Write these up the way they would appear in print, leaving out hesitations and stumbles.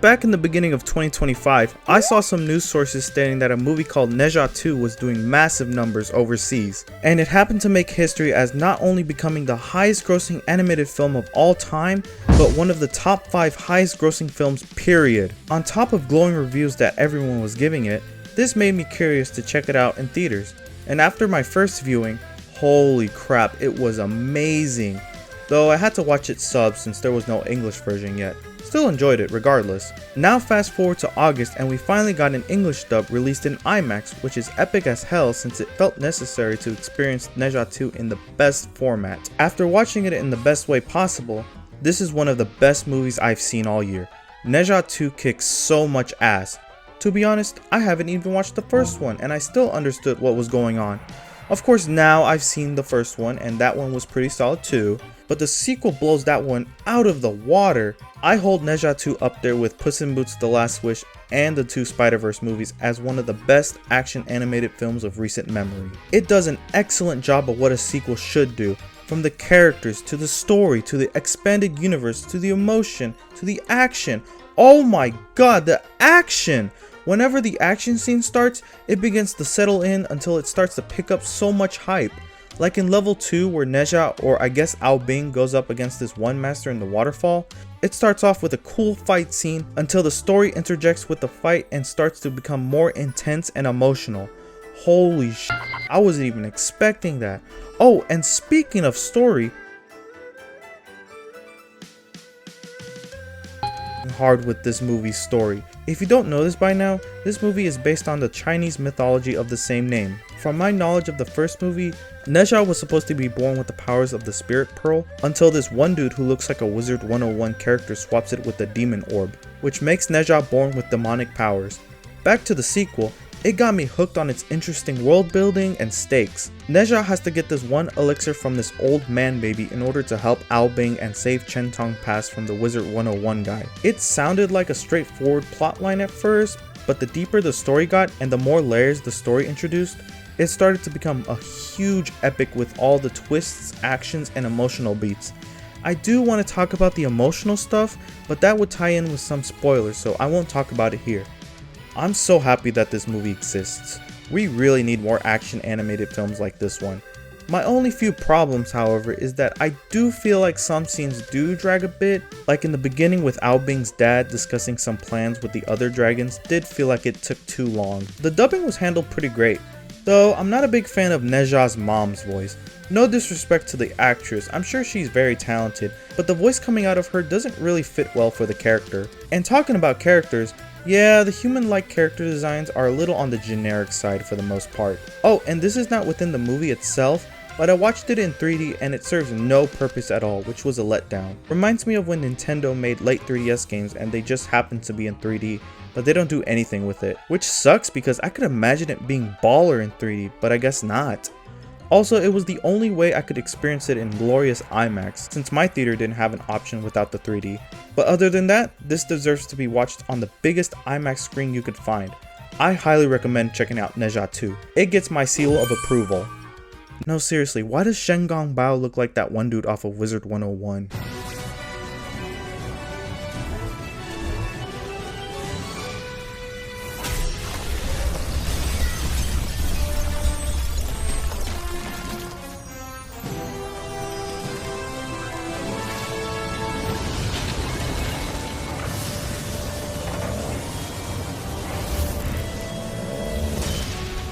back in the beginning of 2025, I saw some news sources stating that a movie called Ne Zha 2 was doing massive numbers overseas, and it happened to make history as not only becoming the highest grossing animated film of all time, but one of the top 5 highest grossing films period. On top of glowing reviews that everyone was giving it, this made me curious to check it out in theaters, and after my first viewing, holy crap, it was amazing. Though I had to watch it subbed since there was no English version yet. Still enjoyed it regardless. Now fast forward to August and we finally got an English dub released in IMAX, which is epic as hell since it felt necessary to experience Ne Zha 2 in the best format. After watching it in the best way possible, this is one of the best movies I've seen all year. Ne Zha 2 kicks so much ass. To be honest, I haven't even watched the first one and I still understood what was going on. Of course now I've seen the first one and that one was pretty solid too, but the sequel blows that one out of the water. I hold Ne Zha 2 up there with Puss in Boots: The Last Wish and the 2 Spider-Verse movies as one of the best action animated films of recent memory. It does an excellent job of what a sequel should do, from the characters, to the story, to the expanded universe, to the emotion, to the action. Oh my god, the action! Whenever the action scene starts, it begins to settle in until it starts to pick up so much hype. Like in level 2 where Ne Zha, or I guess Ao Bing, goes up against this one master in the waterfall. It starts off with a cool fight scene until the story interjects with the fight and starts to become more intense and emotional. Holy sh*, I wasn't even expecting that. Oh, and speaking of story, hard with this movie's story. If you don't know this by now, this movie is based on the Chinese mythology of the same name. From my knowledge of the first movie, Ne Zha was supposed to be born with the powers of the Spirit Pearl until this one dude who looks like a Wizard 101 character swaps it with the Demon Orb, which makes Ne Zha born with demonic powers. Back to the sequel, it got me hooked on its interesting world building and stakes. Ne Zha has to get this one elixir from this old man baby in order to help Ao Bing and save Chen Tong Pass from the Wizard 101 guy. It sounded like a straightforward plotline at first, but the deeper the story got and the more layers the story introduced, it started to become a huge epic with all the twists, actions, and emotional beats. I do want to talk about the emotional stuff, but that would tie in with some spoilers, so I won't talk about it here. I'm so happy that this movie exists. We really need more action animated films like this one. My only few problems, however, is that I do feel like some scenes do drag a bit, like in the beginning with Ao Bing's dad discussing some plans with the other dragons did feel like it took too long. The dubbing was handled pretty great, though I'm not a big fan of Ne Zha's mom's voice. No disrespect to the actress, I'm sure she's very talented, but the voice coming out of her doesn't really fit well for the character. And talking about characters, yeah, the human-like character designs are a little on the generic side for the most part. Oh, and this is not within the movie itself, but I watched it in 3D and it serves no purpose at all, which was a letdown. Reminds me of when Nintendo made late 3DS games and they just happened to be in 3D, but they don't do anything with it. Which sucks because I could imagine it being baller in 3D, but I guess not. Also, it was the only way I could experience it in glorious IMAX, since my theater didn't have an option without the 3D. But other than that, this deserves to be watched on the biggest IMAX screen you could find. I highly recommend checking out Ne Zha 2. It gets my seal of approval. No, seriously, why does Shen Gong Bao look like that one dude off of Wizard 101?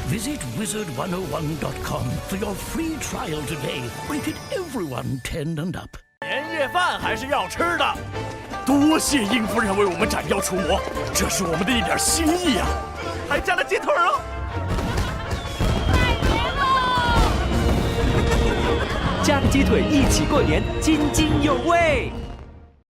Visit wizard101.com for your free trial today. Rated everyone 10 and up. 年夜饭还是要吃的，多谢殷夫人为我们斩妖除魔，这是我们的一点心意啊！还加了鸡腿哦。加个鸡腿一起过年，津津有味。